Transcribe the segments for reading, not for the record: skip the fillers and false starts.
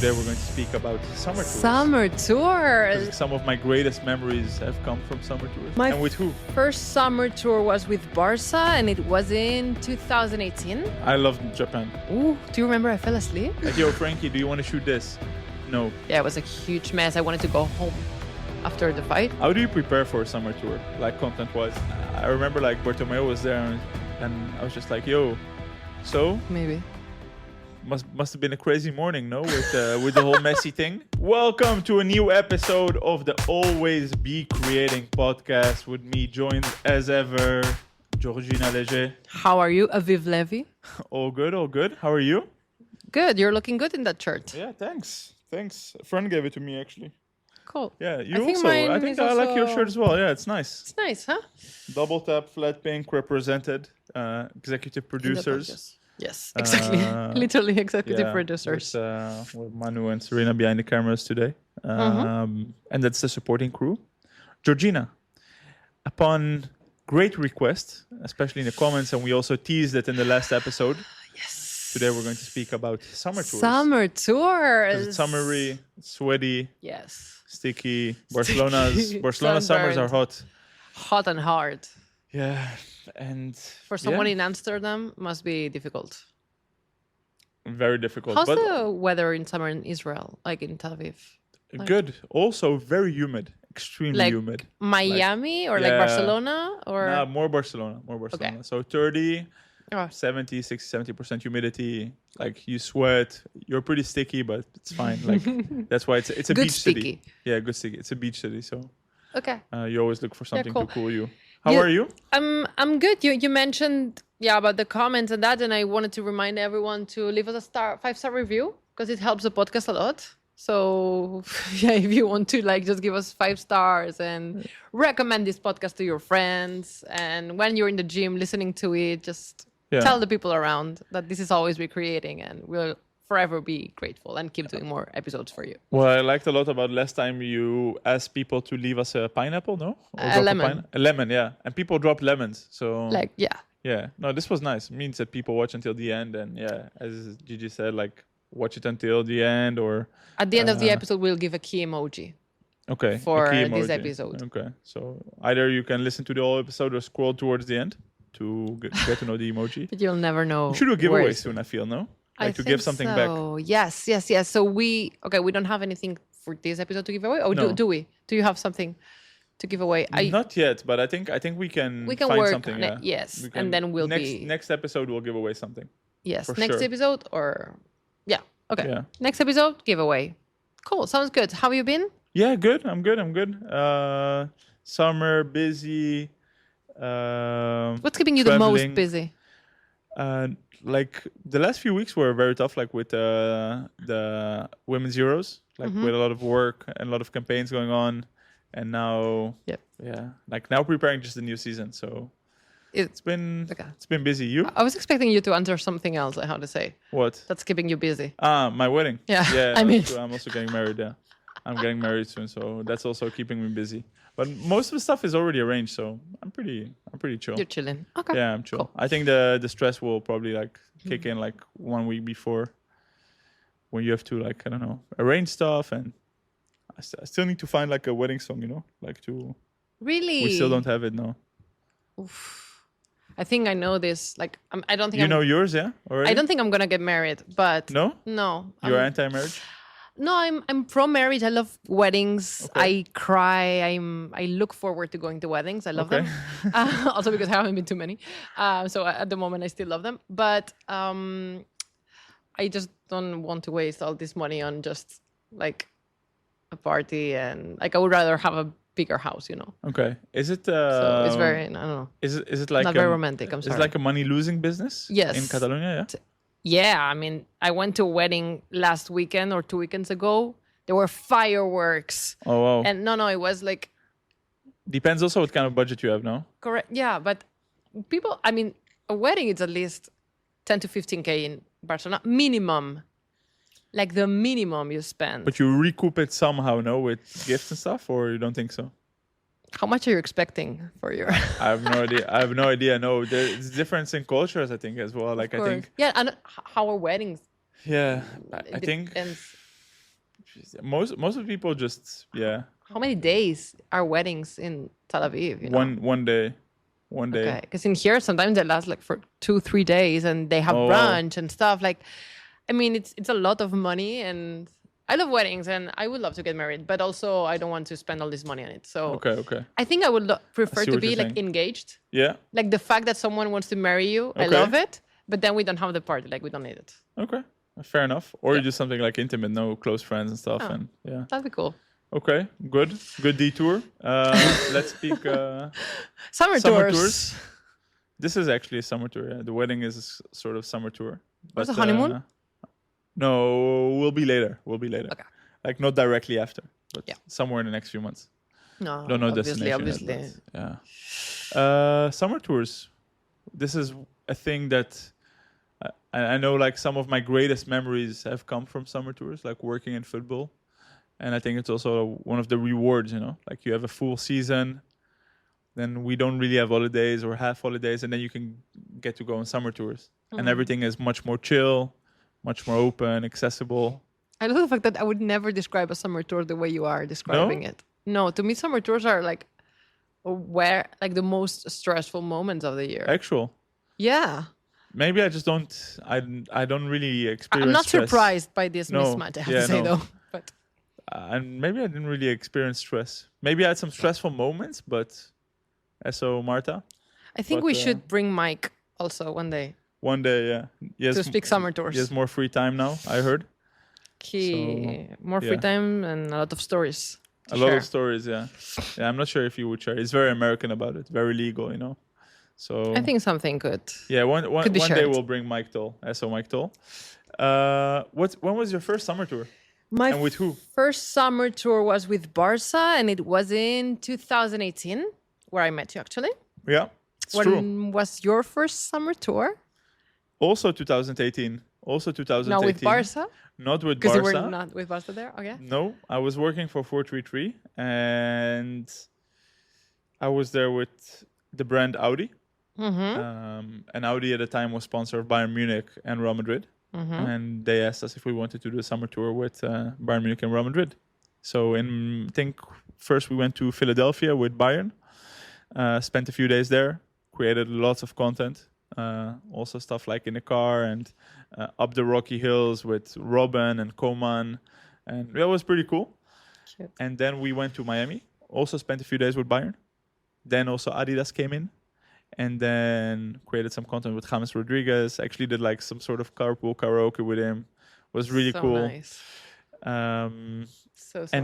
Today we're going to speak about summer tours. Summer tours. Some of my greatest memories have come from summer tours. My and with who? First summer tour was with Barca, and it was in 2018. I loved Japan. Ooh, do you remember I fell asleep? Like, yo, Frankie, do you want to shoot this? No. Yeah, it was a huge mess. I wanted to go home after the fight. How do you prepare for a summer tour, like content-wise? I remember like Bartomeu was there, and I was just like, yo, so? Maybe. Must have been a crazy morning, no? With the whole messy thing. Welcome to a new episode of the Always Be Creating podcast. With me, joined as ever, Georgina, Legér. How are you, Aviv, Levy? All good, all good. How are you? Good. You're looking good in that shirt. Yeah, thanks. A friend gave it to me, actually. Cool. Yeah, you I think also. mine I think is I like your also- shirt as well. Yeah, it's nice. It's nice, huh? Double tap, flat pink, represented. Executive producers. Yes, exactly. Literally executive producers. With Manu and Serena behind the cameras today. And that's the supporting crew. Georgina, upon great request, especially in the comments, and we also teased it in the last episode. Yes. Today we're going to speak about summer tours. Summer 'Cause tours. it's summery, sweaty, Yes. sticky. Barcelona summers are hot. Hot and hard. Yeah, and For someone in Amsterdam, must be difficult. very difficult. How's but the weather in summer in Israel, like in Tel Aviv? good. Also very humid, extremely Like humid. Miami or like yeah. Barcelona or Nah, more Barcelona. Okay. So 30, Oh, 70, 60, 70% humidity. Like you sweat, you're pretty sticky, but it's fine. Like that's why it's a Good beach city. sticky. Yeah, good sticky. It's a beach city, so okay. you always look for something cool. to cool you. How are you? I'm good. You mentioned about the comments and that, and I wanted to remind everyone to leave us a 5-star review because it helps the podcast a lot. So yeah, if you want to just give us 5 stars and recommend this podcast to your friends, and when you're in the gym listening to it, just tell the people around that this is Always Be Creating, and we'll forever be grateful and keep doing more episodes for you. Well, I liked a lot about last time you asked people to leave us a pineapple, no? Or A drop lemon. A lemon, yeah. And people dropped lemons, so... Yeah. No, this was nice. It means that people watch until the end, and as Gigi said, watch it until the end, or... At the end of the episode, we'll give a key emoji. Okay. For a key this emoji. episode. Okay. So either you can listen to the whole episode or scroll towards the end to get to know the emoji. But you'll never know. We should do a where giveaway it's- soon, I feel, no? I To think give something back. Yes. So we don't have anything for this episode to give away. No. Do we? Do you have something to give away? Not yet, but I think we can find work something. on Yeah. it. Yes, We can- and then we'll next episode we'll give away something. yes. for Next sure. episode or okay. Yeah. Next episode giveaway. Cool. Sounds good. How have you been? Yeah, good. I'm good. Summer, busy. What's keeping you the most traveling. busy? The last few weeks were very tough, with the women's Euros, Mm-hmm. with a lot of work and a lot of campaigns going on, and now, now preparing just the new season. So it's been busy. You? I was expecting you to answer something else. How to say What? that's keeping you busy? My wedding. Yeah, Yeah. I mean- True. I'm also getting married. Yeah, I'm getting married soon, so that's also keeping me busy. But most of the stuff is already arranged, so I'm pretty chill. You're chilling. Okay. Yeah, I'm chill. Cool. I think the stress will probably kick in 1 week before, when you have to arrange stuff, and I still need to find a wedding song, to. Really? We still don't have it, no. Oof. I think I know this. I don't think You know yours, yeah? Already? I don't think I'm gonna get married, but No? no. You're anti-marriage? No, I'm pro marriage. I love weddings. Okay. I cry. I look forward to going to weddings. I love Okay. them. Also because I haven't been to many. So at the moment I still love them. But I just don't want to waste all this money on just a party, and I would rather have a bigger house, Okay. Is it... So it's very, I don't know. Is it Not very romantic, I'm sorry. Is it a money-losing business? Yes. In Catalonia, yeah? Yeah, I mean, I went to a wedding last weekend or 2 weekends ago. There were fireworks. Oh, wow. And no, it was Depends also what kind of budget you have, no? correct. Yeah, but a wedding is at least 10 to 15K in Barcelona. Minimum. The minimum you spend. But you recoup it somehow, no? With gifts and stuff, or you don't think so? How much are you expecting for your... I have no idea. No, there's difference in cultures, I think, as well. I think. Yeah, and how are weddings? Yeah, I think Depends. most of the people just How many days are weddings in Tel Aviv? You know? one day. Okay, because in here sometimes they last like for 2-3 days, and they have Oh. brunch and stuff. Like, I mean, it's a lot of money, and I love weddings, and I would love to get married, but also I don't want to spend all this money on it. So Okay. I think I would prefer see to what be you're like saying. engaged, Yeah. like the fact that someone wants to marry you. I Okay. love it, but then we don't have the party. Like we don't need it. Okay. Fair enough. Or you do something like intimate, no close friends and stuff, and That'd be cool. Okay, good detour. Let's speak Summer tours. This is actually a summer tour. Yeah. The wedding is sort of summer tour. What's the honeymoon? No, we'll be later. Okay. Like not directly after, but Yeah. somewhere in the next few months. No, Don't know obviously. destination yet, but, yeah. Summer tours. This is a thing that I know. Like some of my greatest memories have come from summer tours, like working in football. And I think it's also one of the rewards, like you have a full season, then we don't really have holidays or half holidays, and then you can get to go on summer tours. And everything is much more chill, much more open, accessible. I love the fact that I would never describe a summer tour the way you are describing it. No, to me, summer tours are like the most stressful moments of the year. Actual. Yeah. Maybe I just don't, I don't really experience I'm not stress. surprised by this mismatch, I have to say, though. But and maybe I didn't really experience stress. Maybe I had some stressful moments, but so Marta. I think we should bring Mike also one day. One day, yeah. Yes, to speak summer tours. He has more free time now, I heard. More free time and a lot of stories. A lot of stories, yeah. Yeah, I'm not sure if you would share. He's very American about it, very legal, So I think something could. Yeah, one day shared. we'll bring Mike Toll, SO Mike Toll. When was your first summer tour? And with who? First summer tour was with Barca, and it was in 2018, where I met you actually. Yeah, it's true. When was your first summer tour? Also 2018. Also 2018. No, with Barca? Not with Because Barca. you were not with Barca there? Okay. No, I was working for 433, and I was there with the brand Audi. And Audi at the time was sponsored by Bayern Munich and Real Madrid. And they asked us if we wanted to do a summer tour with Bayern Munich and Real Madrid. So I think first we went to Philadelphia with Bayern, spent a few days there, created lots of content, also stuff like in the car and up the rocky hills with Robin and Koman. And that was pretty cool. Cute. And then we went to Miami, also spent a few days with Bayern. Then also Adidas came in. And then created some content with James Rodriguez. Actually did like some sort of carpool karaoke with him. Was really cool. Nice. And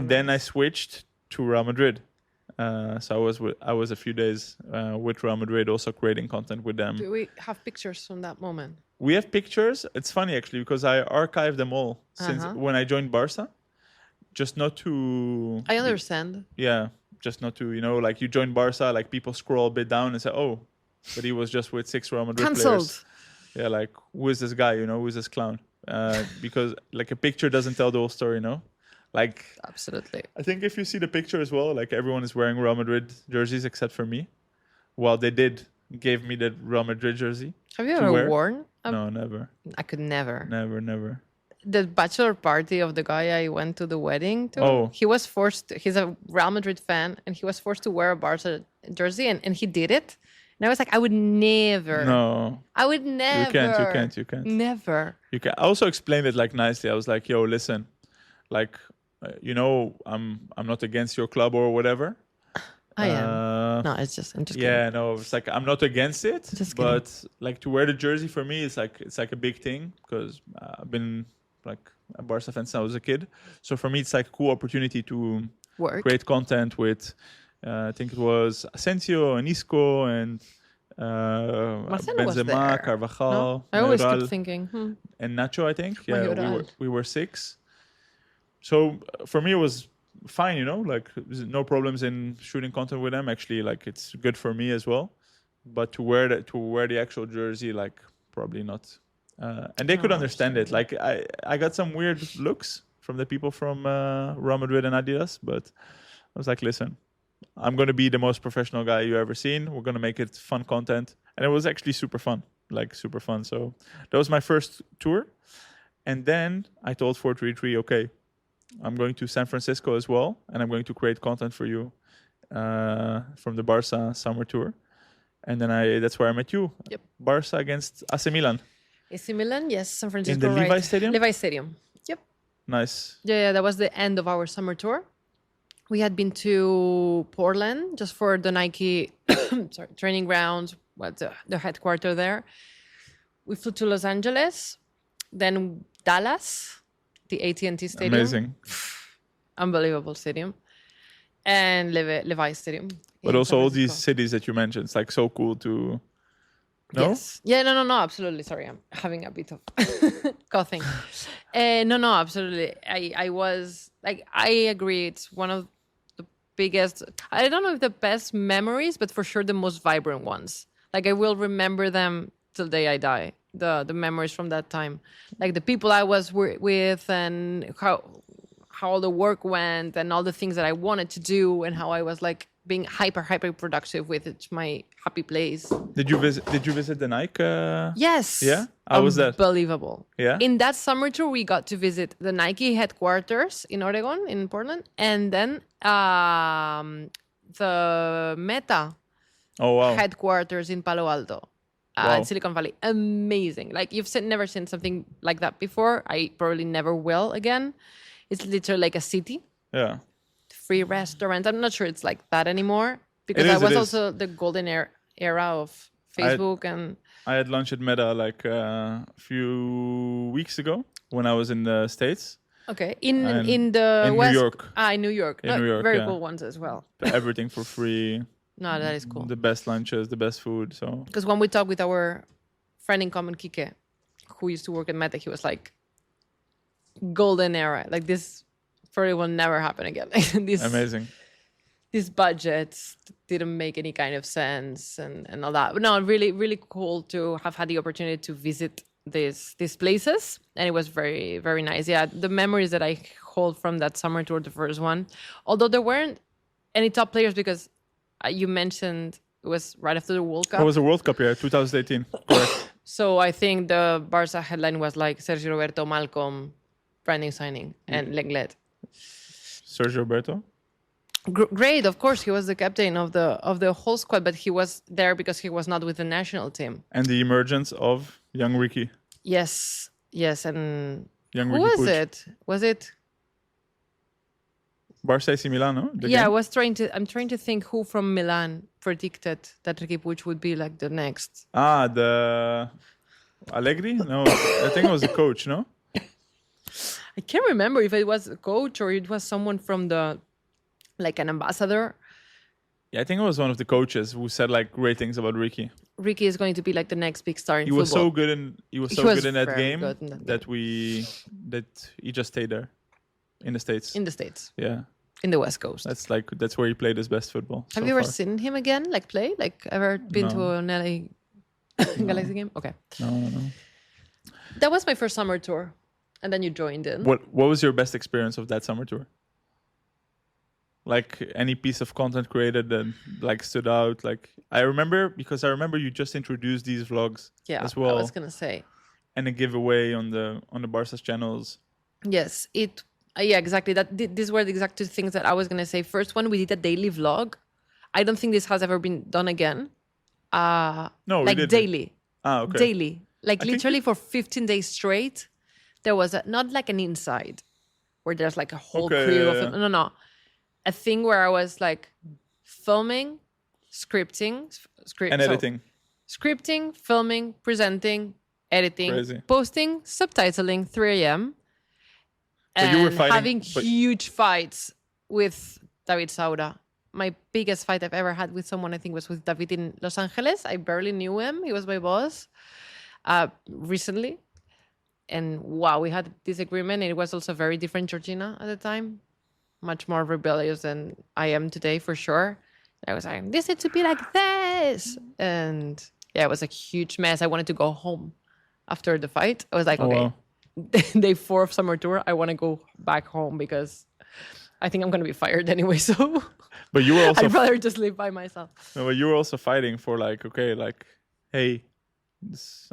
then I switched to Real Madrid. So I was a few days with Real Madrid, also creating content with them. Do we have pictures from that moment? We have pictures. It's funny actually because I archived them all since when I joined Barca. Just not to. I understand. Yeah, just not to like you join Barca, like people scroll a bit down and say, oh. But he was just with 6 Real Madrid players. Yeah, like, who is this guy, who is this clown? Because, like, a picture doesn't tell the whole story, Like... Absolutely. I think if you see the picture as well, like, everyone is wearing Real Madrid jerseys except for me. Well, they gave me the Real Madrid jersey. Have you ever worn? No, never. I could never. Never. The bachelor party of the guy I went to the wedding to, he was he's a Real Madrid fan, and he was forced to wear a Barca jersey, and he did it. And I was like, I would never. No. I would never. You can't. Never. You can. I also explained it like nicely. I was like, yo, listen, like, I'm not against your club or whatever. I am. No, I'm just kidding. Yeah, no, it's like I'm not against it, Just but like to wear the jersey for me, it's like a big thing because I've been like a Barca fan since I was a kid. So for me, it's like a cool opportunity to create content with. I think it was Asensio and Isco and Benzema, Carvajal. No? I always kept thinking. And Nacho, I think. Yeah, Mayoral. we were 6. So for me, it was fine, like no problems in shooting content with them. Actually, like it's good for me as well. But to wear the actual jersey, like probably not. And they could understand it. Like I got some weird looks from the people from Real Madrid and Adidas, but I was like, listen. I'm going to be the most professional guy you ever seen. We're going to make it fun content. And it was actually super fun. So that was my first tour. And then I told 433, okay, I'm going to San Francisco as well, and I'm going to create content for you from the Barca summer tour. And then that's where I met you. Yep. Barca against AC Milan. AC Milan, yes, San Francisco. In the right. Levy Stadium? Levy Stadium. Yep. Nice. Yeah, that was the end of our summer tour. We had been to Portland just for the Nike training grounds, the headquarters there. We flew to Los Angeles, then Dallas, the AT&T Stadium. Amazing. Unbelievable stadium. And Levi Stadium. But also all these cities that you mentioned, it's like so cool to... No? Yes. Yeah, no, absolutely. Sorry, I'm having a bit of coughing. No, absolutely. I was, like, I agree. It's one of the biggest, I don't know if the best memories, but for sure the most vibrant ones. Like, I will remember them till the day I die, the memories from that time. Like, the people I was with and how all the work went and all the things that I wanted to do and how I was, like, being hyper productive with it, my happy place. Did you visit the Nike? Yes. Yeah? How was that? Unbelievable. Yeah? In that summer tour, we got to visit the Nike headquarters in Oregon, in Portland, and then the Meta headquarters in Palo Alto, in Silicon Valley. Amazing. Like, you've never seen something like that before. I probably never will again. It's literally like a city. Yeah. Free restaurants. I'm not sure it's like that anymore because I was also the golden era of Facebook. I had lunch at Meta like a few weeks ago when I was in the States. Okay, in West, New York. In New York. New York, very cool ones as well. Everything for free. No, that is cool. The best lunches, the best food. So because when we talked with our friend in common, Kike, who used to work at Meta, he was like, golden era, like this probably will never happen again. Amazing. These budgets didn't make any kind of sense and all that. But no, really, really cool to have had the opportunity to visit these places. And it was very, very nice. Yeah, the memories that I hold from that summer tour, the first one, although there weren't any top players because you mentioned it was right after the World Cup. It was a World Cup year, 2018. Correct. So I think the Barca headline was like Sergio Roberto, Malcolm, branding signing, and Lenglet. Sergio Roberto? Great, of course, he was the captain of the whole squad, but he was there because he was not with the national team. And the emergence of young Ricky. Yes, and young who Ricky was Puig. it? Was it? Barca AC Milan, no? I'm trying to think who from Milan predicted that Ricky Puig would be like the next. The Allegri? No, I think it was the coach, no? I can't remember if it was a coach or it was someone from like an ambassador. Yeah, I think it was one of the coaches who said like great things about Ricky. Ricky is going to be like the next big star in football. He was so good in that game that he just stayed there in the States. In the States. Yeah. In the West Coast. That's where he played his best football. Have you ever seen him again, like play? Like ever been to an LA Galaxy game? Okay. No. That was my first summer tour. And then you joined in. What was your best experience of that summer tour? Like any piece of content created that like stood out? Like I remember you just introduced these vlogs as well. I was gonna say. And a giveaway on the Barca's channels. Yes, exactly. These were the exact two things that I was gonna say. First one, we did a daily vlog. I don't think this has ever been done again. No, like we did daily. Okay. Daily, like literally for 15 days straight. There was not like an inside where there's like a whole crew of no. A thing where I was like filming, scripting, and editing. Scripting, filming, presenting, editing, Crazy. Posting, subtitling, 3 a.m. But you were having huge fights with David Saura. My biggest fight I've ever had with someone, I think, was with David in Los Angeles. I barely knew him. He was my boss recently. And wow, we had a disagreement. It was also very different Georgina at the time. Much more rebellious than I am today, for sure. I was like, this needs to be like this. And yeah, it was a huge mess. I wanted to go home after the fight. I was like, Day 4 of summer tour, I want to go back home because I think I'm going to be fired anyway. So but you were also I'd rather just live by myself. No, but you were also fighting for hey,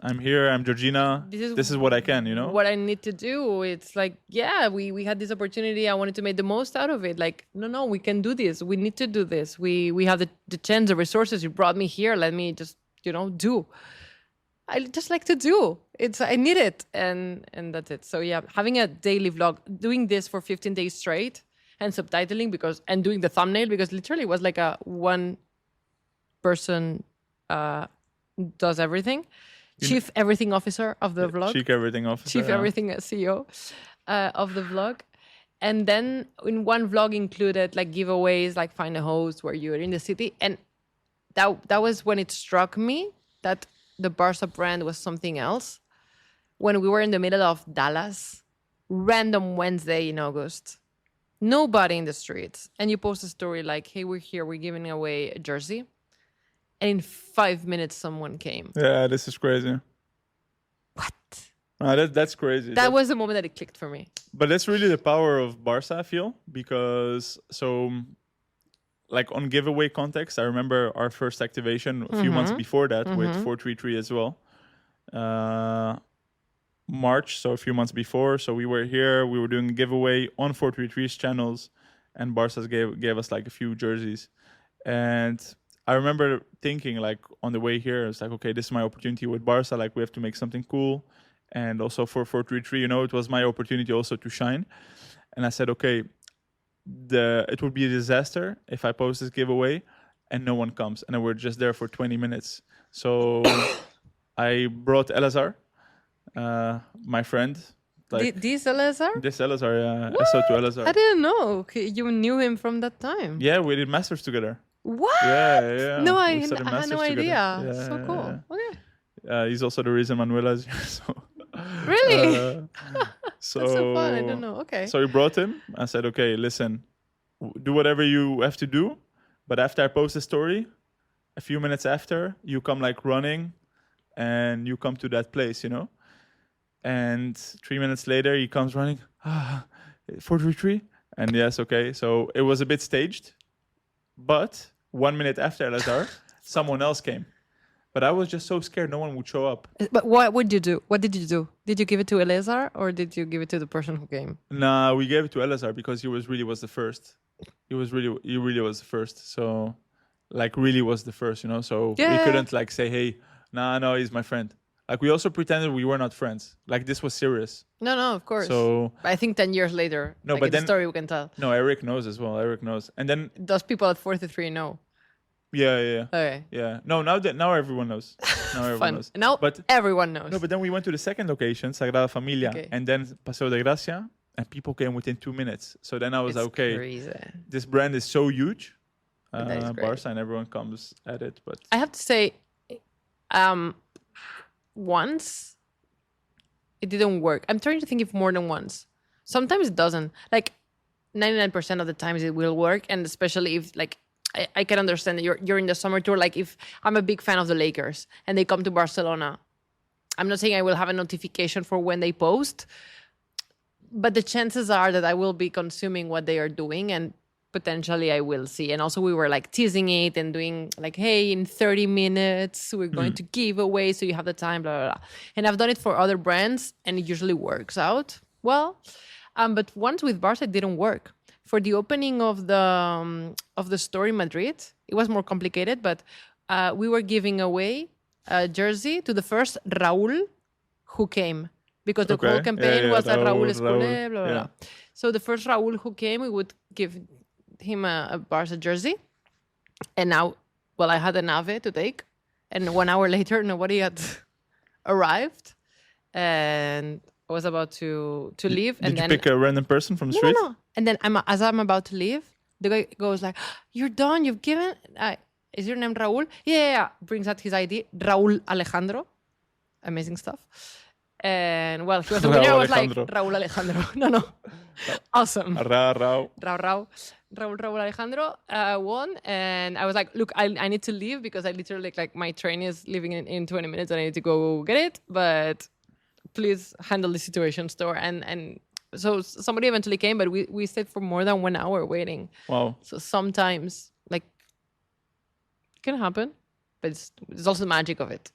I'm here. I'm Georgina. This is what I can, What I need to do. It's like, yeah, we had this opportunity. I wanted to make the most out of it. Like, no, we can do this. We need to do this. We have the chance, the resources. You brought me here. Let me just, do. I just like to do. I need it. And that's it. So yeah, having a daily vlog, doing this for 15 days straight and subtitling and doing the thumbnail, because literally it was like a one person does everything. Chief everything officer of the vlog. Chief everything officer. Chief everything CEO of the vlog. And then in one vlog included like giveaways, like find a host where you're in the city. And that was when it struck me that the Barca brand was something else. When we were in the middle of Dallas, random Wednesday in August, nobody in the streets. And you post a story like, hey, we're here, we're giving away a jersey. And in 5 minutes, someone came. Yeah, this is crazy. What? That's crazy. That was the moment that it clicked for me. But that's really the power of Barca, I feel. Because, like on giveaway context, I remember our first activation a few months before that with 433 as well. March, so a few months before. So we were here, we were doing a giveaway on 433's channels. And Barca's gave us like a few jerseys. And I remember thinking like on the way here, it's like, okay, this is my opportunity with Barca. Like we have to make something cool. And also for 433, it was my opportunity also to shine. And I said, okay, it would be a disaster if I post this giveaway and no one comes. And then we're just there for 20 minutes. So I brought Elazar, my friend. Like, this Elazar? This Elazar, yeah. SO2 Elazar. I didn't know. You knew him from that time. Yeah, we did masters together. What? Yeah. No, I had no idea. Yeah, so cool. Okay. He's also the reason Manuela's here. So, really? So that's so fun. I don't know. Okay. So we brought him. I said, okay, listen, do whatever you have to do. But after I post the story, a few minutes after, you come like running and you come to that place, And 3 minutes later, he comes running. 433. And yes, okay. So it was a bit staged. But 1 minute after Lazar, someone else came. But I was just so scared no one would show up. But what would you do? What did you do? Did you give it to Elazar or did you give it to the person who came? Nah, we gave it to Elazar because he really was the first. He really was the first. So, like, really was the first, So we couldn't like say, hey, no, he's my friend. Like we also pretended we were not friends. Like this was serious. No, of course. So I think 10 years later, no, like but then the story we can tell. No, Eric knows as well. Eric knows, and then those people at 43 know. Yeah. Okay. Yeah. No, now everyone knows. Now everyone knows. Now everyone knows. No, but then we went to the second location, Sagrada Familia, and then Paseo de Gracia, and people came within 2 minutes. So then I was like, okay, crazy. This brand is so huge, Barca, and everyone comes at it. But I have to say, once it didn't work. I'm trying to think if more than once. Sometimes it doesn't. Like 99% of the times it will work, and especially if like I can understand that you're in the summer tour. Like if I'm a big fan of the Lakers and they come to Barcelona, I'm not saying I will have a notification for when they post, but the chances are that I will be consuming what they are doing and potentially I will see. And also we were like teasing it and doing like, hey, in 30 minutes, we're going to give away. So you have the time, blah, blah, blah. And I've done it for other brands and it usually works out well. But once with Barca, it didn't work. For the opening of the store in Madrid, it was more complicated, but we were giving away a jersey to the first Raúl who came. Because the whole campaign was that Raúl Escolé, blah, blah, blah. So the first Raúl who came, we would give him a Barca jersey. And now, I had an Ave to take. And 1 hour later, nobody had arrived. And I was about to leave. Did you pick a random person from the street? No. And then as I'm about to leave, the guy goes like, you're done, you've given... is your name Raúl? Yeah. Brings out his ID, Raúl Alejandro. Amazing stuff. And he was the winner. I was like, Raúl Alejandro. No. Awesome. Raúl Alejandro won. And I was like, look, I need to leave because I literally, like my train is leaving in 20 minutes and I need to go get it. But please handle the situation, store. And so somebody eventually came, but we stayed for more than 1 hour waiting. Wow. So sometimes, like, it can happen, but it's also the magic of it.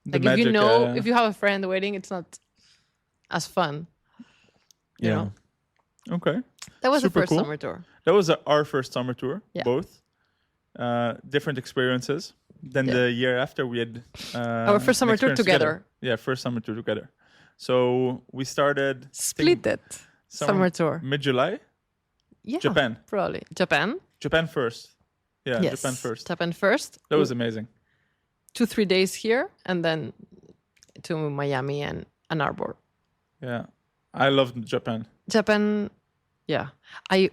The Like if you magic, know, if you have a friend waiting, it's not as fun. You know? Okay. That was Super the first cool. summer tour. That was our first summer tour, Yeah. both. Different experiences. Then the year after we had Our first an summer tour experience together. Yeah, first summer tour together. So we started Split it. Summer tour. mid-July. Yeah. Japan. Probably. Japan. Japan first. Yeah, Yes. Japan first. Japan first. That was amazing. 2-3 days here and then to Miami and Ann Arbor. Yeah. I loved Japan. Japan, yeah. Do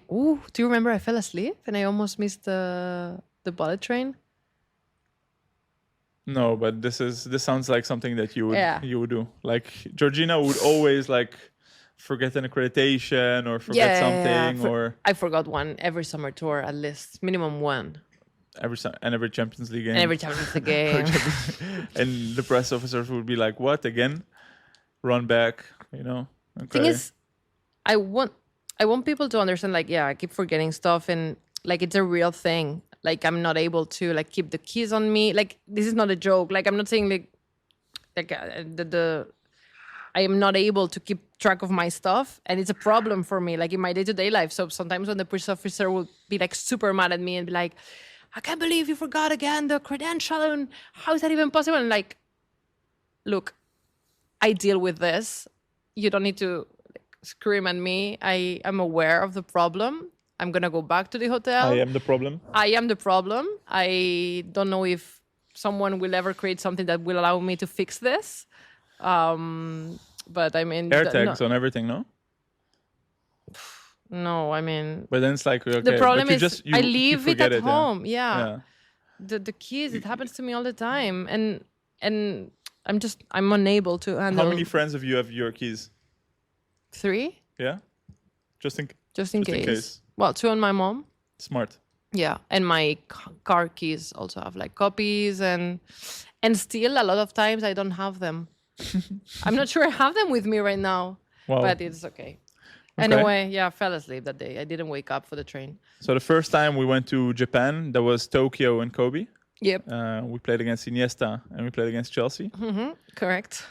you remember I fell asleep and I almost missed the bullet train? No, but this sounds like something that you would do. Like Georgina would always like forget an accreditation or forget something or I forgot one every summer tour at least, minimum one. every Champions League game. And every Champions League game. And the press officers would be like, "What again? Run back," you know. Okay. Thing is, I want people to understand, like, I keep forgetting stuff and like it's a real thing. Like I'm not able to like keep the keys on me. Like this is not a joke. Like I'm not saying like I am not able to keep track of my stuff, and it's a problem for me, like in my day-to-day life. So sometimes when the police officer will be like super mad at me and be like, "I can't believe you forgot again the credential, and how is that even possible?" And like, look, I deal with this. You don't need to scream at me. I am aware of the problem. I'm gonna go back to the hotel. I am the problem. I am the problem. I don't know if someone will ever create something that will allow me to fix this. But I mean, Air tags on everything, no? No, I mean. But then it's like, okay, the problem but is I leave it at home. Yeah. The keys, it happens to me all the time, and I'm unable to handle. How many friends of you have your keys? 3. Yeah, just in case. Well, 2 on my mom. Smart. Yeah, and my car keys also have like copies, and still a lot of times I don't have them. I'm not sure I have them with me right now, but it's okay. Anyway, I fell asleep that day. I didn't wake up for the train. So the first time we went to Japan, that was Tokyo and Kobe. Yep. We played against Iniesta and we played against Chelsea. Mm-hmm. Correct.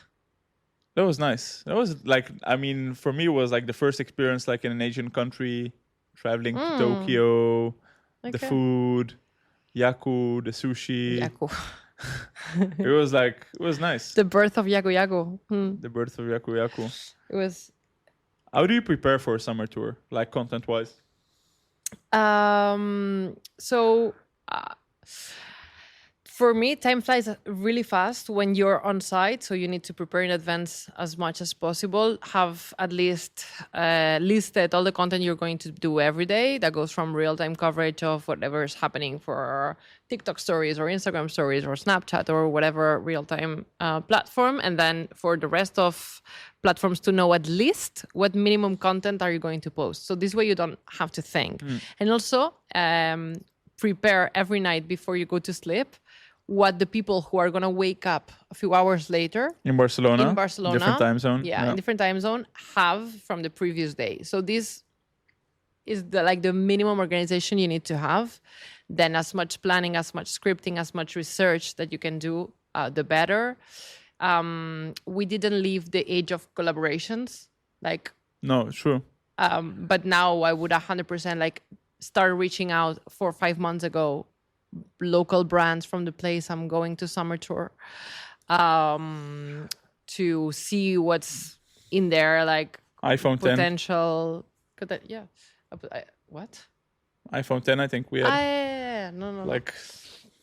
That was nice. That was like, I mean, for me, it was like the first experience like in an Asian country, traveling to Tokyo, the food, yaku, the sushi. Yaku. It was nice. The birth of Yaku Yaku. The birth of Yaku Yaku. It was. How do you prepare for a summer tour, like content-wise? For me, time flies really fast when you're on site, so you need to prepare in advance as much as possible. Have at least listed all the content you're going to do every day. That goes from real-time coverage of whatever is happening for TikTok stories or Instagram stories or Snapchat or whatever real-time platform. And then for the rest of platforms to know at least what minimum content are you going to post. So this way you don't have to think. And also prepare every night before you go to sleep what the people who are going to wake up a few hours later in Barcelona, different time zone, in different time zone, have from the previous day. So this is the minimum organization you need to have. Then as much planning, as much scripting, as much research that you can do, the better. We didn't leave the age of collaborations, no, true. But now I would 100% start reaching out 4 or 5 months ago, local brands from the place I'm going to summer tour, to see what's in there, like iPhone 10 potential. What? iPhone 10, I think we had. No.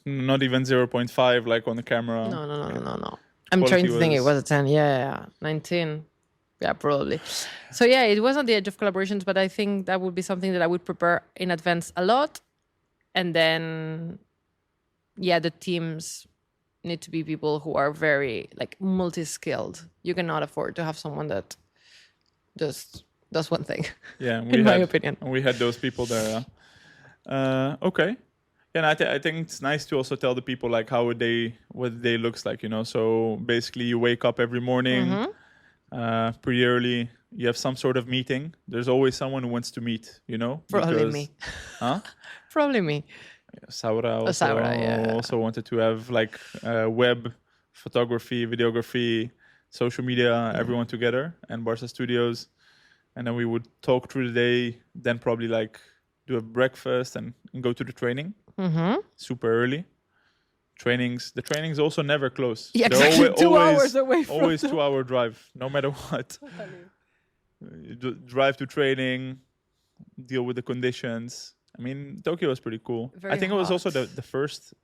Not even 0.5, like on the camera. No. I'm trying to think. It was a 10. Yeah, 19. Yeah, probably. So it was on the edge of collaborations, but I think that would be something that I would prepare in advance a lot. And then, the teams need to be people who are very multi-skilled. You cannot afford to have someone that just does one thing. Yeah, in my opinion. We had those people there. Okay. And I think it's nice to also tell the people what the day looks like, So basically you wake up every morning pretty early. You have some sort of meeting. There's always someone who wants to meet, Probably me. Huh? Probably me. Saura also wanted to have web photography, videography, social media, everyone together, and Barca Studios. And then we would talk through the day, then probably like do a breakfast and go to the training super early. The trainings also never close. Yeah, They're exactly. 2 hours away from always them. 2 hour drive, no matter what. You drive to training, deal with the conditions. I mean, Tokyo was pretty cool. Very I think it was also hot.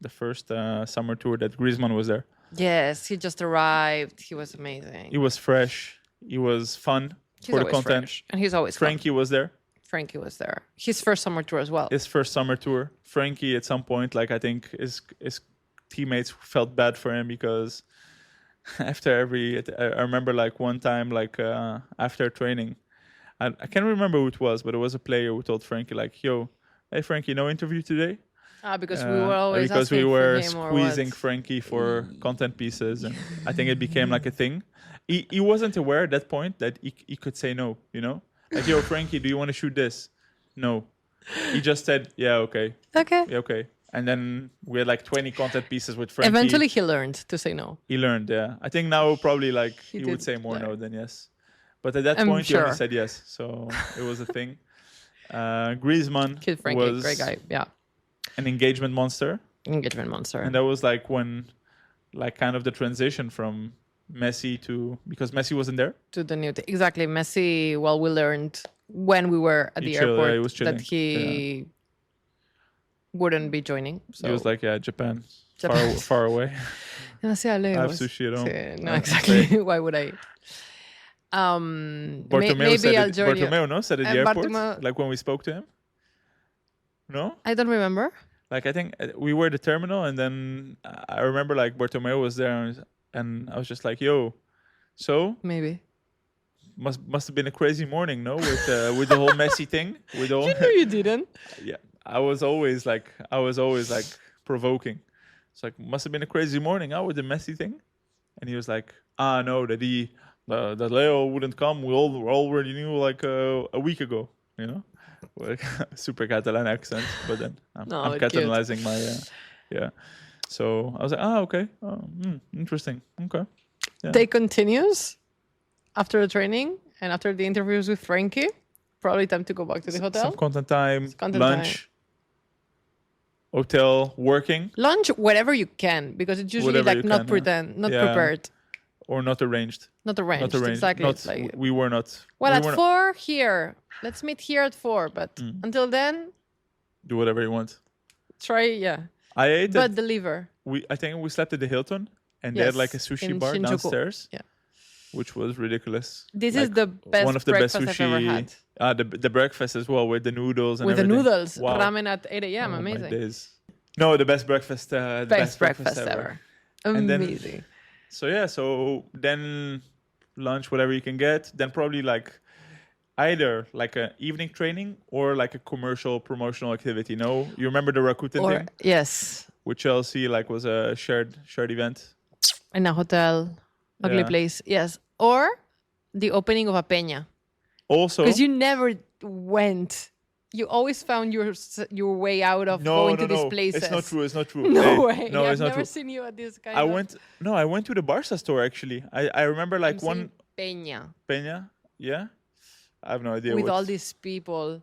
the first summer tour that Griezmann was there. Yes, he just arrived. He was amazing. He was fresh. He was fun He's for the always content. fresh. And he's always fun. Frankie was there. Frankie was there. His first summer tour as well. His first summer tour. Frankie, at some point, like I think his teammates felt bad for him because after I remember like one time, like after training, I can't remember who it was, but it was a player who told Frankie like, "Yo, hey Frankie, no interview today." Because we were always because we asking were for him or squeezing what? Frankie for content pieces, and I think it became like a thing. He wasn't aware at that point that he could say no, you know? Like, yo, Frankie, do you want to shoot this? No. He just said, yeah, okay. Okay. Yeah, okay. And then we had like 20 content pieces with Frankie. Eventually he learned to say no. He learned, yeah. I think now probably like he would did say more no learn. than yes. But at that I'm point, he only sure. said yes. So it was a thing. Griezmann Kid Frankie, was great guy. Yeah. an engagement monster. Engagement monster. And that was like when, like kind of the transition from Messi to, because Messi wasn't there. To the new thing. Exactly. Messi, well, we learned when we were at the chilled, yeah, airport he was chilling. that he wouldn't be joining. So He was like, yeah, Japan. Japan. Far away. No, sí, Ale, I have was- sushi at home. sí, no, Yeah, exactly. great. Why would I? Bartomeu Maybe said I'll it, join you. Bartomeu, no? Said at the airport, Bartomeu- like when we spoke to him. No? I don't remember. Like I think we were at the terminal, and then I remember like Bartomeu was there, and I was just like, "Yo, so Maybe. must have been a crazy morning, no? With the whole Messi thing, with the whole You know you didn't. yeah. I was always like provoking. It's like must have been a crazy morning, with the Messi thing, and he was like, no, that that Leo wouldn't come. We already knew like a week ago, you know." Like super Catalan accent, but then I'm Cute. Catalanizing my yeah. So I was like, okay, interesting, okay. Yeah. Day continues after the training and after the interviews with Frankie. Probably time to go back to the hotel. Some content time, Content lunch, hotel, working, Lunch, whatever you can, because it's usually Whatever like you not can, not Yeah. prepared, or not arranged. not arranged. Not arranged. Exactly. Not, It's like, we were not. well, we at were not- 4 here. Let's meet here at 4. But until then, do whatever you want. try, yeah. I ate But it. deliver. I think we slept at the Hilton, and they had Yes, like a sushi in bar Shinjuku. downstairs, Yeah. which was ridiculous. This Like, is the best one of the best breakfast sushi. I've ever had. The breakfast as well with the noodles and With the everything. noodles, Wow. ramen at 8 a.m. Oh, my Amazing. days. No, the best breakfast. The Best breakfast ever. And then- Amazing. So yeah, so then lunch, whatever you can get. Then probably like either like an evening training or like a commercial promotional activity. No, you remember the Rakuten Or thing yes, with Chelsea? Like was a shared event. in a hotel, ugly Yeah. place. Yes, or the opening of a peña. Also, Because you never went. You always found your way out of going to these places. It's not true. It's not true. No Hey, way. No, I've it's not never true. seen you at this kind I of went. No, I went to the Barca store actually. I remember like I'm one saying peña peña. Yeah, I have no idea. with what- all these people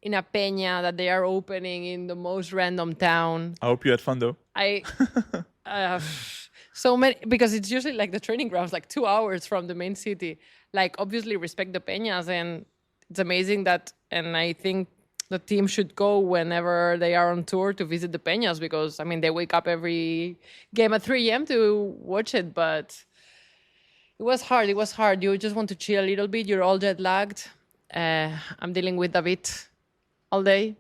in a peña that they are opening in the most random town. I hope you had fun though. I so many, because it's usually like the training grounds like 2 hours from the main city. Like obviously respect the peñas, and it's amazing that, and I think the team should go whenever they are on tour to visit the peñas, because I mean they wake up every game at 3 a.m. to watch it. But it was hard. You just want to chill a little bit. You're all jet lagged. I'm dealing with David all day,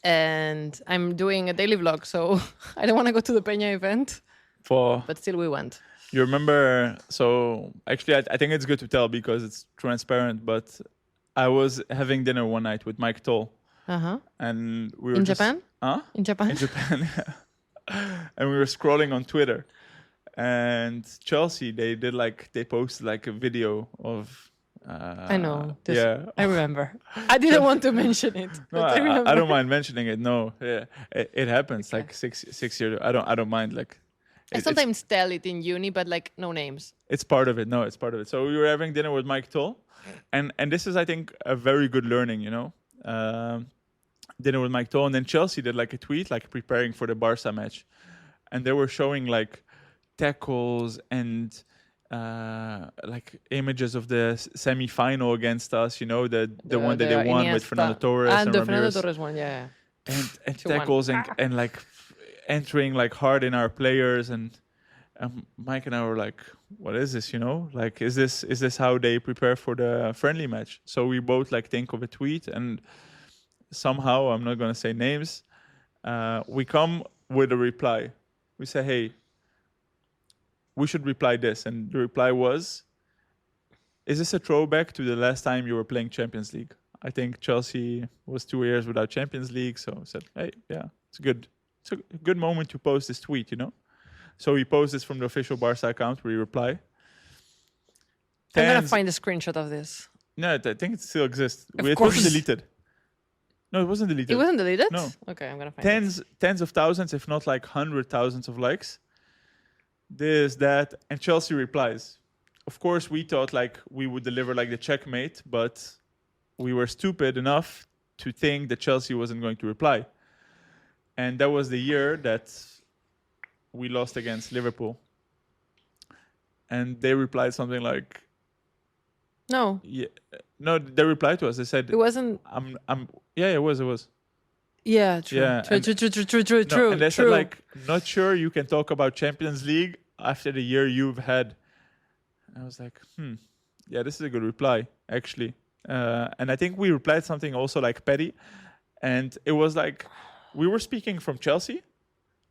and I'm doing a daily vlog, so I don't want to go to the peña event. But still we went. You remember? So actually, I think it's good to tell because it's transparent. But I was having dinner one night with Mike Toll, and we were In just- Japan? Huh? In Japan? In Japan, yeah. And we were scrolling on Twitter, and Chelsea they posted like a video of. I know. This, Yeah. I remember. I didn't want to mention it. No, But I remember. I don't mind mentioning it. No, yeah, it happens. Okay. Like six years. I don't mind. Like, I sometimes tell it in uni, but like no names. It's part of it. No, it's part of it. So we were having dinner with Mike Toll, and this is, I think, a very good learning. Dinner with Mike Toll, and then Chelsea did like a tweet, like preparing for the Barca match, and they were showing like tackles and like images of the semi-final against us. The one that they won with Fernando Torres and the Ramirez. Fernando Torres one, yeah. And tackles and like entering like hard in our players, and Mike and I were like, what is this? Like, is this how they prepare for the friendly match? So we both like think of a tweet, and somehow, I'm not going to say names, we come with a reply. We say, hey, we should reply this. And the reply was, is this a throwback to the last time you were playing Champions League? I think Chelsea was 2 years without Champions League. So I said, hey, yeah, it's a good moment to post this tweet, So we post this from the official Barca account. We reply. I'm going to find a screenshot of this. No, I think it still exists. It wasn't deleted. No, it wasn't deleted. It wasn't deleted? No. Okay, I'm going to find it. Tens of thousands, if not like 100,000 of likes. This, that, and Chelsea replies. Of course, we thought like we would deliver like the checkmate, but we were stupid enough to think that Chelsea wasn't going to reply. And that was the year that we lost against Liverpool. And they replied something like, no. Yeah, no, they replied to us. They said, it wasn't. Yeah, it was. Yeah, true. Yeah, true. And they said like, not sure you can talk about Champions League after the year you've had. I was like, yeah, this is a good reply, actually. And I think we replied something also like petty. And it was like, we were speaking from Chelsea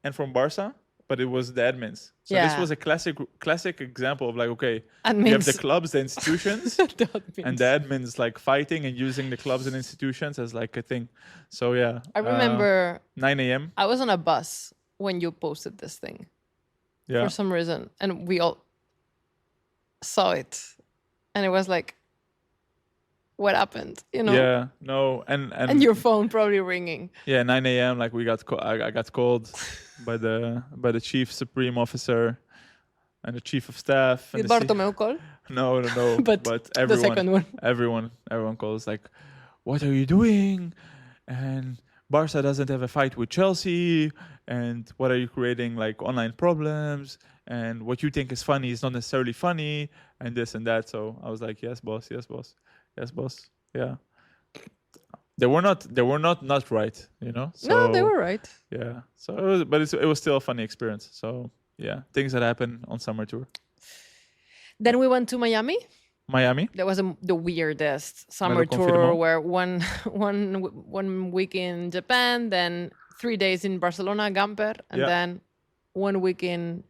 and from Barca, but it was the admins. So this was a classic example of like, okay, admins. You have the clubs, the institutions, and the admins like fighting and using the clubs and institutions as like a thing. So yeah. I remember 9 a.m. I was on a bus when you posted this thing. Yeah. For some reason. And we all saw it. And it was like, what happened? Yeah, no, and your phone probably ringing. Yeah, 9 a.m. Like I got called by the chief supreme officer and the chief of staff. Did Bartomeu call? No. but everyone, the second one. Everyone calls like, what are you doing? And Barca doesn't have a fight with Chelsea. And what are you creating like online problems? And what you think is funny is not necessarily funny. And this and that. So I was like, yes, boss. Yes, boss. Yeah. They were not right, So, no, they were right. Yeah. So it was still a funny experience. So yeah, things that happen on summer tour. Then we went to Miami. That was the weirdest summer tour where one week in Japan, then 3 days in Barcelona, Gamper, and then 1 week in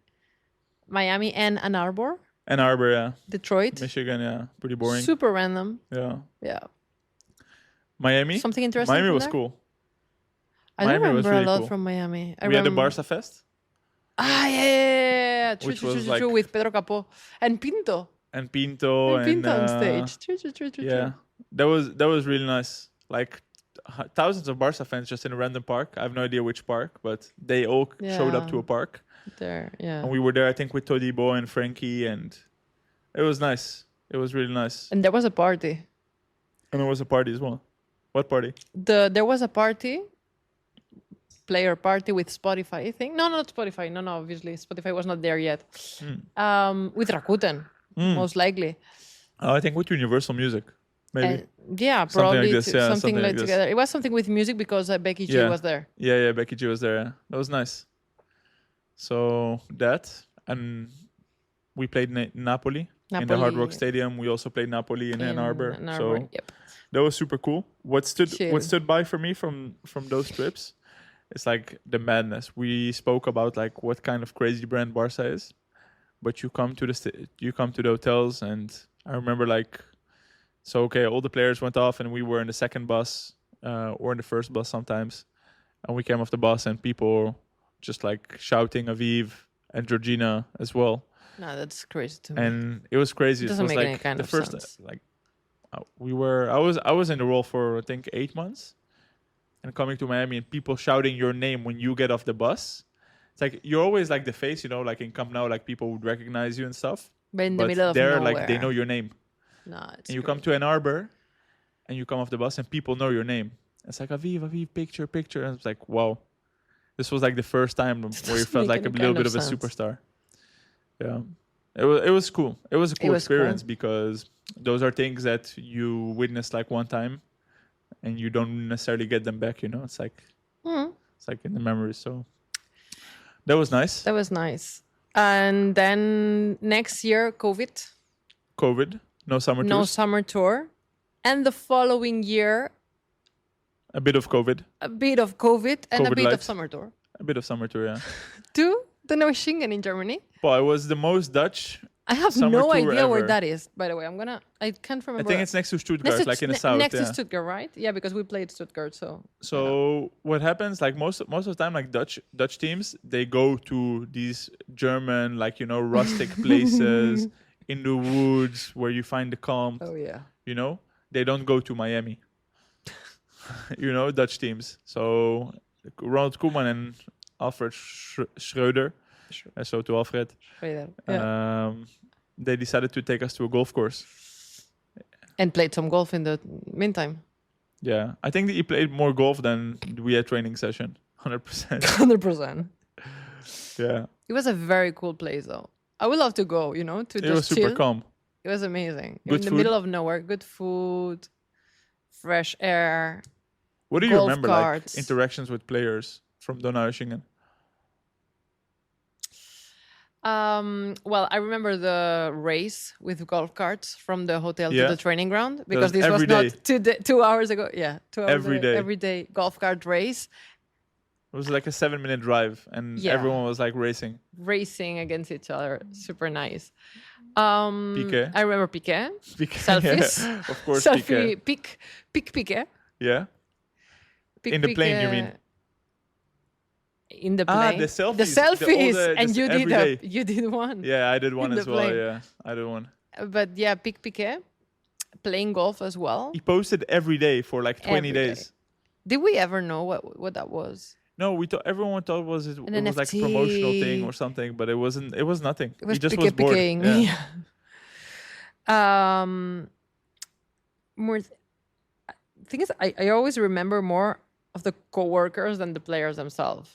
Miami and Ann Arbor. Ann Arbor, yeah. Detroit. Michigan, yeah. Pretty boring. Super random. Yeah. Miami? Something interesting. Miami was cool. I don't remember a lot from Miami. We had the Barca Fest. Yeah. True. With Pedro Capó. And Pinto. And Pinto on stage. True. Yeah. That was really nice. Like thousands of Barca fans just in a random park. I have no idea which park, but they all showed up to a park. There, yeah. And we were there, I think, with Todibo and Frankie, and it was nice. It was really nice. And there was a party. And there was a party as well. What party? There was a party, player party with Spotify, I think. No, not Spotify. No, obviously. Spotify was not there yet. With Rakuten, most likely. I think with Universal Music, maybe. Yeah, probably. Something like this. Together. It was something with music because Becky G was there. Yeah, Becky G was there. Yeah. That was nice. So that, and we played Napoli in the Hard Rock Stadium. We also played Napoli in Ann Arbor. So that was super cool. What stood by for me from those trips, it's like the madness. We spoke about like what kind of crazy brand Barca is, but you come to the hotels, and I remember like, so okay, all the players went off, and we were in the second bus or in the first bus sometimes, and we came off the bus, and people just like shouting Aviv and Georgina as well. No, that's crazy to me. And it was crazy. It doesn't make any kind of sense. Like I was in the role for I think 8 months, and coming to Miami and people shouting your name when you get off the bus. It's like you're always like the face, you know, like in Camp Nou, like people would recognize you and stuff. But in the But middle of there, nowhere. like they know your name. No, it's And you come to Ann Arbor, and you come off the bus, and people know your name. It's like Aviv, picture. And it's like, wow. This was like the first time where you felt like a little bit of a superstar. Yeah. It was cool. It was a cool experience because those are things that you witness like one time and you don't necessarily get them back, you know? It's like it's like in the memories. So that was nice. That was nice. And then next year, COVID. No summer tours. No summer tour. And the following year, a bit of COVID. A bit of COVID and a bit light. of summer tour. A bit of summer tour, yeah. To the Neuschingen in Germany. Well, it was the most Dutch. I have no idea where that is, by the way. I can't remember. I think it's next to Stuttgart, like in the south. Next to Stuttgart, right? Yeah, because we played Stuttgart, So what happens, like most of the time, like Dutch teams, they go to these German, like, you know, rustic places in the woods where you find the calm. Oh yeah. You know, they don't go to Miami. You know, Dutch teams. So Ronald Koeman and Alfred Schreuder. So to Alfred. Yeah. They decided to take us to a golf course. And played some golf in the meantime. Yeah. I think that he played more golf than we had training session. 100%. 100%. Yeah. It was a very cool place though. I would love to go, you know, to just chill. It was super calm. It was amazing. Good in the food. middle of nowhere. Good food. Fresh air. What do you remember, carts. like, interactions with players from Donaueschingen? Well, I remember the race with golf carts from the hotel to the training ground because this was not 2 hours ago. Yeah, 2 hours every day. Every day golf cart race. It was like a 7-minute drive, and everyone was like racing against each other. Super nice. Piqué. I remember Piqué. Selfies. Yeah. Of course, Selfie. Piqué. Piqué. Yeah. In the plane, you mean? In the plane. The selfies. The selfies. And you did one. Yeah, I did one as well. Plane. Yeah, I did one. But yeah, Piqué playing golf as well. He posted every day for like 20 days. Did we ever know what that was? No, everyone thought it was like a promotional thing or something, but it wasn't. It was nothing. It was he just was bored. Yeah. More. Thing is, I always remember more of the co-workers than the players themselves.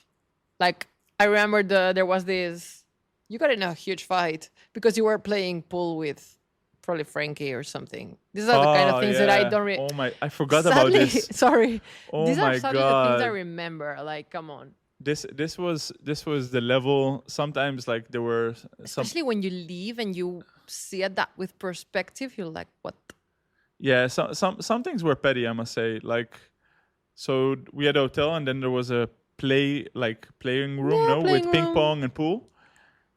Like, I remember there was this, you got in a huge fight because you were playing pool with probably Frankie or something. These are the kind of things that I don't Oh my, I forgot about this. Sorry. Oh These my are sadly the things I remember. Like, come on. This was the level. Sometimes like there were especially when you leave and you see that with perspective, you're like, what? Yeah, some things were petty, I must say. Like, so we had a hotel, and then there was a playing room, with ping pong and pool.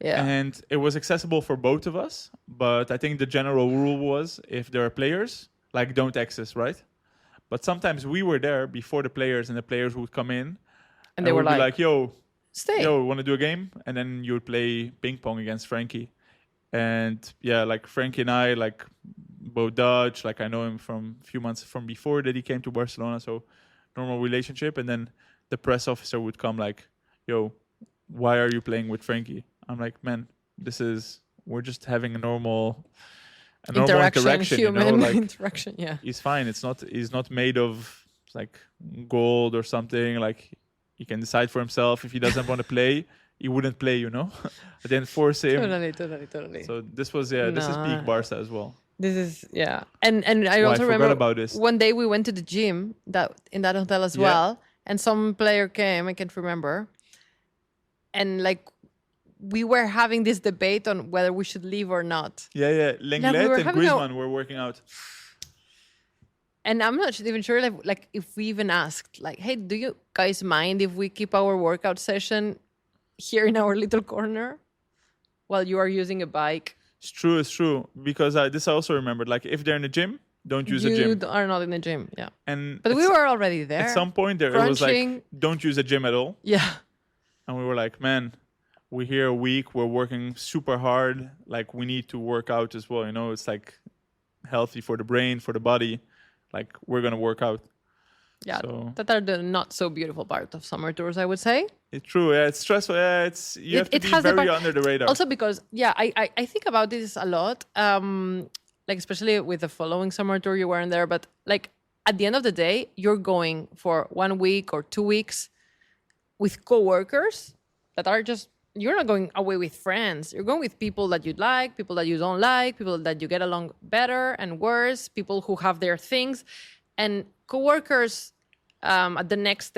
Yeah. And it was accessible for both of us, but I think the general rule was if there are players, like, don't access, right? But sometimes we were there before the players, and the players would come in, and they were like, "Yo, stay. Yo, want to do a game?" And then you would play ping pong against Frankie. And yeah, like Frankie and I, like, both Dutch, like I know him from a few months from before that he came to Barcelona, so normal relationship. And then the press officer would come like, "Yo, why are you playing with Frankie?" I'm like, "Man, we're just having a normal interaction, human, you know? Like, interaction, yeah. He's fine. He's not made of like gold or something. Like, he can decide for himself. If he doesn't want to play, he wouldn't play, you know? I didn't force him. Totally. So this was, this is peak Barca as well. This is, yeah. And I also remember about this. One day we went to the gym in that hotel as well. And some player came, I can't remember. And like, we were having this debate on whether we should leave or not. Yeah. Lenglet and Griezmann were working out. And I'm not even sure like if we even asked, like, hey, do you guys mind if we keep our workout session here in our little corner while you are using a bike? It's true. Because this I also remembered. Like, if they're in the gym, don't use the gym. You are not in the gym, yeah. But we were already there. At some point there, it was like, don't use the gym at all. Yeah. And we were like, man, we're here a week. We're working super hard. Like, we need to work out as well. You know, it's like healthy for the brain, for the body. Like, we're going to work out. Yeah, So that are the not so beautiful part of summer tours, I would say. it's true. Yeah, it's stressful. Yeah, you have to be has the very part- under the radar. Also because, I think about this a lot. Like especially with the following summer tour you weren't there, but like at the end of the day, you're going for 1 week or 2 weeks with coworkers that are just, you're not going away with friends. You're going with people that you like, people that you don't like, people that you get along better and worse, people who have their things, and coworkers at the next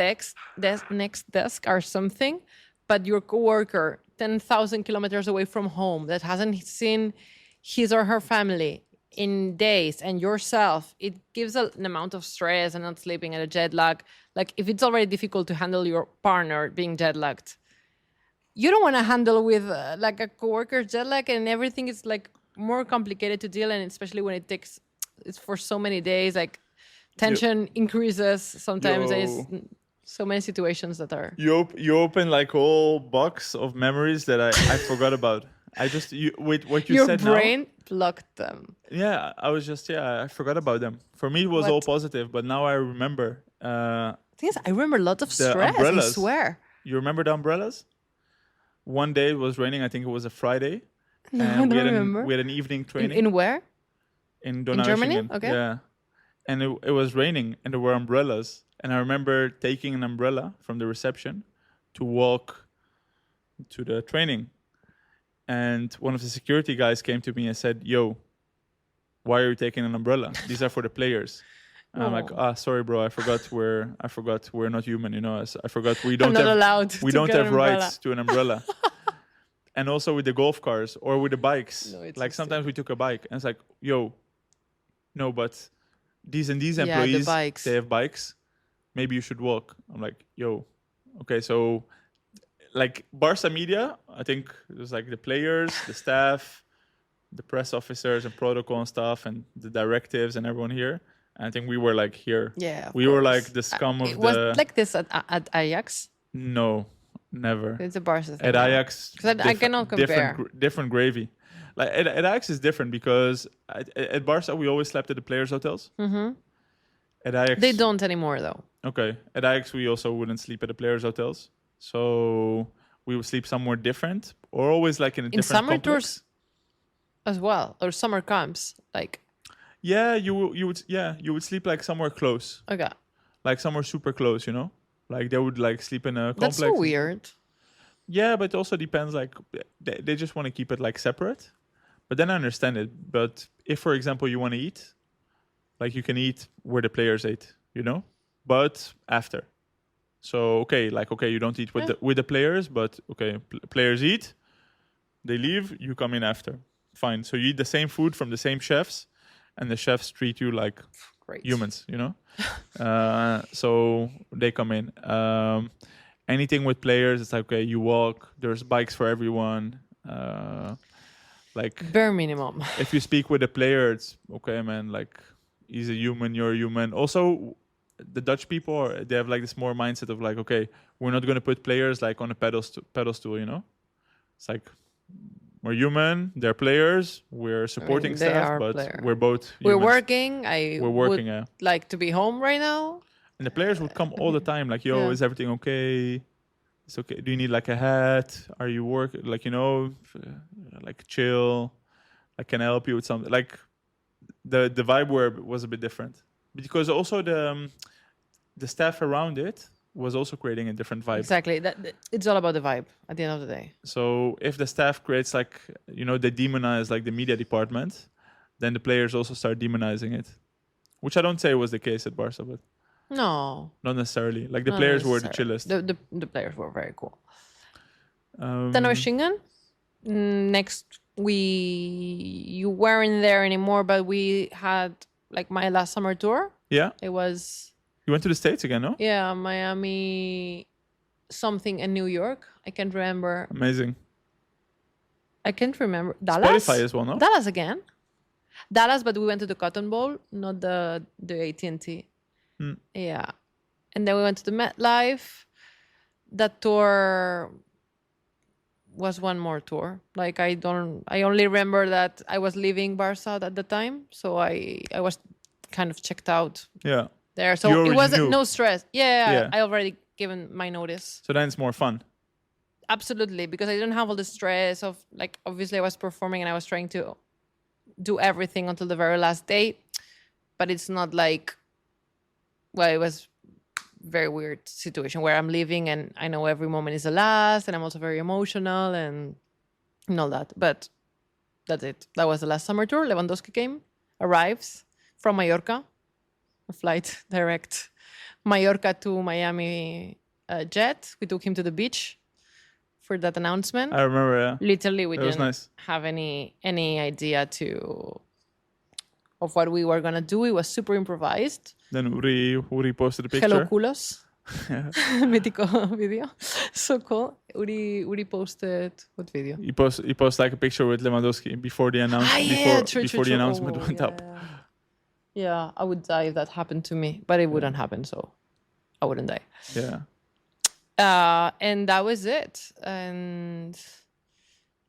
desk or something. But your coworker 10,000 kilometers away from home that hasn't seen his or her family in days, and yourself, it gives an amount of stress and not sleeping and a jet lag. Like if it's already difficult to handle your partner being jet lagged, you don't want to handle with like a coworker jet lag, and everything is like more complicated to deal, and especially when it's for so many days, like tension increases sometimes. There's so many situations that are You open like a whole box of memories that I forgot about. With what you your said brain blocked them. Yeah, I forgot about them. For me, it was all positive, but now I remember. Thing is, I remember a lot of The stress. umbrellas. I swear. You remember the umbrellas? One day it was raining. I think it was a Friday. No, and I don't remember. We had an evening training. In where? In Germany? Donaueschingen. Okay. Yeah. And it was raining, and there were umbrellas. And I remember taking an umbrella from the reception to walk to the training. And one of the security guys came to me and said, "Yo, why are you taking an umbrella? These are for the players." And I'm like, sorry, bro. I forgot we're not human. You know, I forgot we don't I'm not have allowed. we to don't get have an umbrella. rights to an umbrella. And also with the golf cars or with the bikes. No, it's Like just sometimes we took a bike and it's like, yo, no, but these and these Yeah, the employees, bikes. they have bikes. Maybe you should walk. I'm like, yo, okay. So like Barca media, I think it was like the players, the staff, the press officers and protocol and stuff and the directives and everyone here. And I think we were like here. Yeah, of we were course. like the scum of It the... was like this at Ajax. No, never. It's a Barca thing. At Ajax, 'Cause I cannot compare. Different gravy. Like at Ajax is different because at Barca we always slept at the players' hotels. Mm-hmm. At Ajax, They don't anymore though. Okay, at Ajax we also wouldn't sleep at the players' hotels, so we would sleep somewhere different or always like in a different summer complex. tours as well, or summer camps. Like Yeah, you would sleep like somewhere close, okay, like somewhere super close. You know, like they would like sleep in a complex. that's so weird. Yeah, but it also depends. Like they just want to keep it like separate. But then I understand it. But if, for example, you want to eat, like you can eat where the players ate, you know, but after. So you don't eat with the players, but players eat, they leave, you come in after. Fine. So you eat the same food from the same chefs, and the chefs treat you like Great. humans, you know. So they come in. Anything with players, it's like you walk. There's bikes for everyone. Like Bare minimum. if you speak with a player, it's okay, man. Like he's a human, you're a human. Also, the Dutch people they have like this more mindset of like, okay, we're not gonna put players like on a pedestal, you know. It's like we're human, they're players, we're supporting they staff, are but player. we're both We're humans. working. We're working, would yeah. like to be home right now. And the players would come all the time, like, yo, Yeah. is everything okay? It's okay. Do you need like a hat? Are you working? Like, you know, like chill. Like, can I help you with something? Like, the vibe was a bit different because also the staff around it was also creating a different vibe. Exactly. It's all about the vibe at the end of the day. So if the staff creates like, you know, they demonize like the media department, then the players also start demonizing it, which I don't say was the case at Barca, but No. not necessarily. Like the not players were the necessarily. chillest. The players were very cool. Um, Donaueschingen. Next, you weren't there anymore, but we had like my last summer tour. Yeah, It was you went to the States again, no? Miami, something in New York. I can't remember. Amazing. I can't remember. Dallas. Spotify as well, no? Dallas again. Dallas, but we went to the Cotton Bowl, not the AT&T. Yeah, and then we went to the MetLife. That tour was one more tour. Like I only remember that I was leaving Barca at the time, so I was kind of checked out. Yeah. there. You So it already wasn't knew. no stress. Yeah, Yeah. I already given my notice. So then it's more fun. Absolutely, because I didn't have all the stress of like obviously I was performing and I was trying to do everything until the very last day, but it's not like it was very weird situation where I'm leaving and I know every moment is the last and I'm also very emotional and all that. But that's it. That was the last summer tour. Lewandowski arrives from Mallorca, a flight direct Mallorca to Miami jet. We took him to the beach for that announcement. I remember, yeah. Literally, we That was didn't nice. have any idea of what we were gonna do. It was super improvised. Then Uri posted a Hello, picture. culos. Mythical video. So cool. Uri posted what video? He post like a picture with Lewandowski before the announcement. Before the announcement Oh, went up. Yeah, I would die if that happened to me, but it wouldn't happen, so I wouldn't die. Yeah. And that was it, and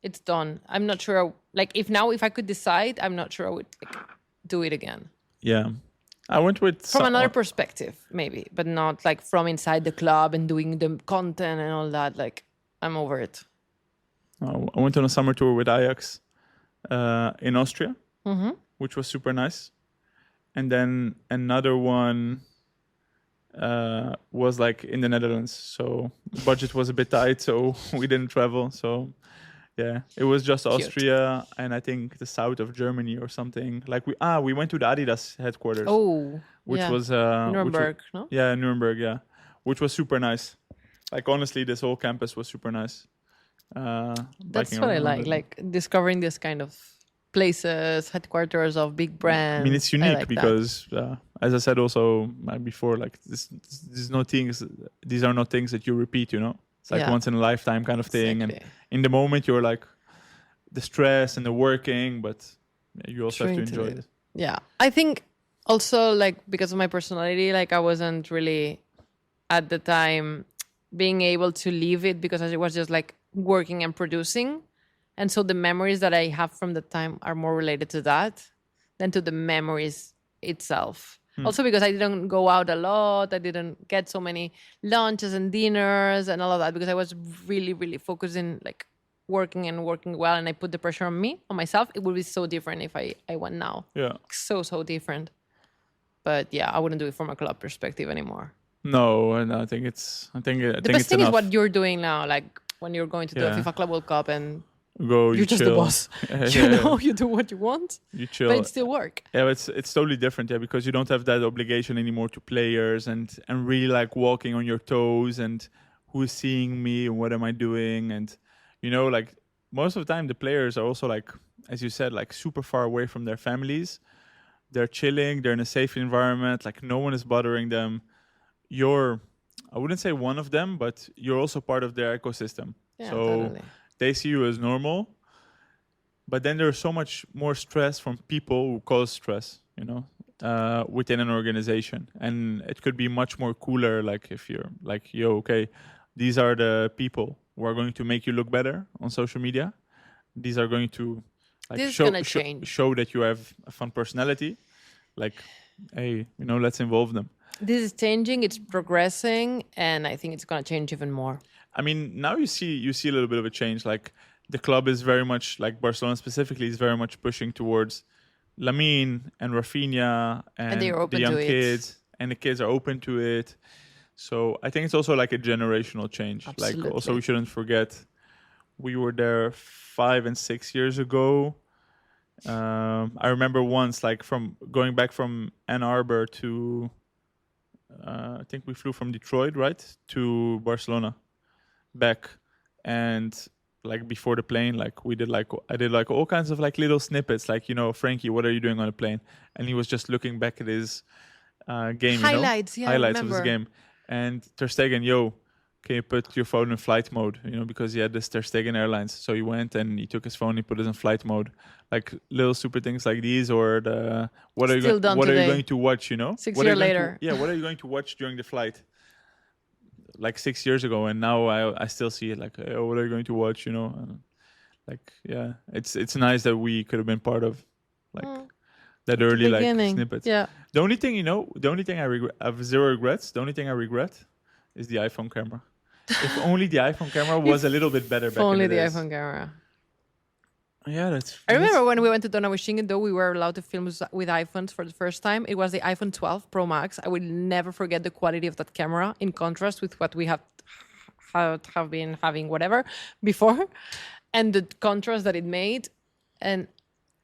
it's done. I'm not sure. Like, if I could decide, I'm not sure I would do it again. Yeah. I went with From another perspective, maybe, but not like from inside the club and doing the content and all that. Like, I'm over it. I went on a summer tour with Ajax in Austria, which was super nice. And then another one was like in the Netherlands. So the budget was a bit tight, so we didn't travel. So yeah, it was just Austria and I think the south of Germany or something. Like we went to the Adidas headquarters. Oh, which was Nuremberg, no? Yeah, Nuremberg, yeah, which was super nice. Like honestly, this whole campus was super nice. That's what I like discovering this kind of places, headquarters of big brands. I mean, it's unique because, as I said also before, like this no things. These are not things that you repeat. You know, it's like once in a lifetime kind of thing. Exactly. And in the moment, you're like the stress and the working, but you also have to enjoy it. Yeah, I think also like because of my personality, like I wasn't really at the time being able to leave it because I was just like working and producing. And so the memories that I have from the time are more related to that than to the memories itself. Also because I didn't go out a lot. I didn't get so many lunches and dinners and all of that because I was really, really focused in like working well. And I put the pressure on myself. It would be so different if I went now. Yeah. So different. But yeah, I wouldn't do it from a club perspective anymore. No, and I think the best thing is what you're doing now, like when you're going to do a FIFA Club World Cup and you're just the boss. You do what you want. You chill. But it still work. Yeah, it's totally different, because you don't have that obligation anymore to players and really like walking on your toes and who is seeing me and what am I doing, and like most of the time the players are also like, as you said, like super far away from their families. They're chilling, they're in a safe environment, like no one is bothering them. I wouldn't say one of them, but you're also part of their ecosystem. Yeah, so totally. They see you as normal, but then there's so much more stress from people who cause stress, within an organization. And it could be much more cooler, like if you're like, okay, these are the people who are going to make you look better on social media. These are going to show that you have a fun personality. Like, hey, let's involve them. This is changing, it's progressing, and I think it's going to change even more. I mean, now you see a little bit of a change. Like the club is very much, like Barcelona specifically, is very much pushing towards Lamine and Rafinha and the young kids, and the kids are open to it. So I think it's also like a generational change. Absolutely. Like also we shouldn't forget, we were there 5 and 6 years ago. I remember once, like from going back from Ann Arbor to, I think we flew from Detroit, right, to Barcelona, back, and like before the plane, like I did like all kinds of like little snippets, like Frankie, what are you doing on the plane? And he was just looking back at his game, highlights of his game, and Ter Stegen, can you put your phone in flight mode? Because he had this Ter Stegen Airlines. So he went and he took his phone, he put it in flight mode. Like little super things like these, or the what are you going to watch? 6 years later. What are you going to watch during the flight? Like 6 years ago, and now I still see it. Like, what are you going to watch? Like, yeah, it's nice that we could have been part of, like, That early like Beginning. snippets. Yeah. The only thing I regret, I have zero regrets. The only thing I regret is the iPhone camera. If only the iPhone camera was a little bit better If back in only the the days. iPhone camera. Yeah, that's. I remember when we went to Donaueschingen, though, we were allowed to film with iPhones for the first time. It was the iPhone 12 Pro Max. I will never forget the quality of that camera in contrast with what we have been having, whatever, before. And the contrast that it made. And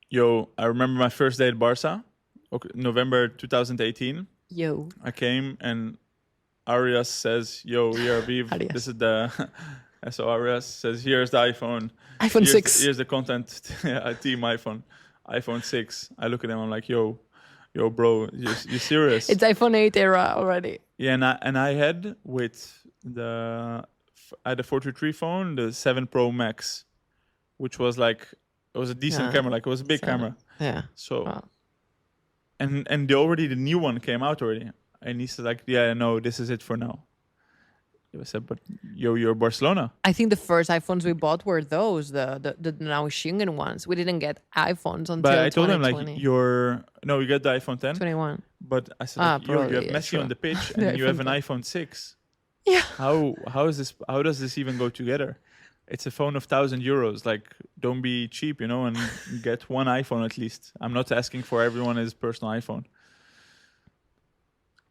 Yo, I remember my first day at Barca, November 2018. yo. I came and Arias says, yo, here Aviv, Arias. this is the... So Arias says, here's the iPhone. iPhone 6. Here's the content team iPhone 6. I look at him, I'm like, yo, bro, you serious? It's iPhone 8 era already. Yeah, and I had with I had a 423 phone, the 7 Pro Max, which was like, it was a decent camera, like it was a big camera. Yeah. So, Wow. and the new one came out already. And he said like, yeah, no, this is it for now. I said, but you're Barcelona. I think the first iPhones we bought were those, the Naueschingen ones. We didn't get iPhones until But I told him 2020. like, you get the iPhone 10. 21. But I said, like, you have probably, Messi yeah, on the pitch The and you have an iPhone iPhone 6. Yeah. How does this even go together? It's a phone of €1,000. Like, don't be cheap, and get one iPhone at least. I'm not asking for everyone his personal iPhone.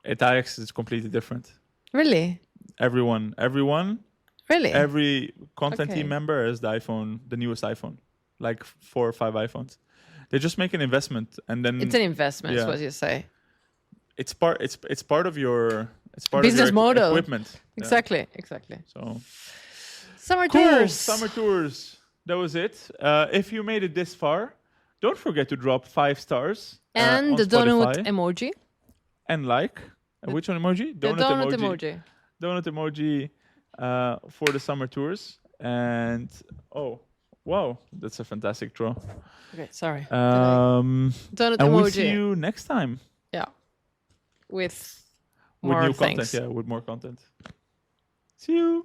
At Ajax, it's completely different. Really? Everyone, Really? every content Okay. team member has the newest iPhone, like 4 or 5 iPhones. They just make an investment, and then It's an investment, is yeah. what you say. It's part of your Business model. equipment. Yeah. Exactly. So Summer cool. tours. Summer tours. That was it. If you made it this far, don't forget to drop 5 stars And on the donut Spotify. emoji. And like. Which one emoji? The donut emoji. Donut emoji for the summer tours. And oh, wow, that's a fantastic draw. Okay, sorry. And Donut we'll emoji. see you next time Yeah. With with more new things. content. Yeah, with more content. See you.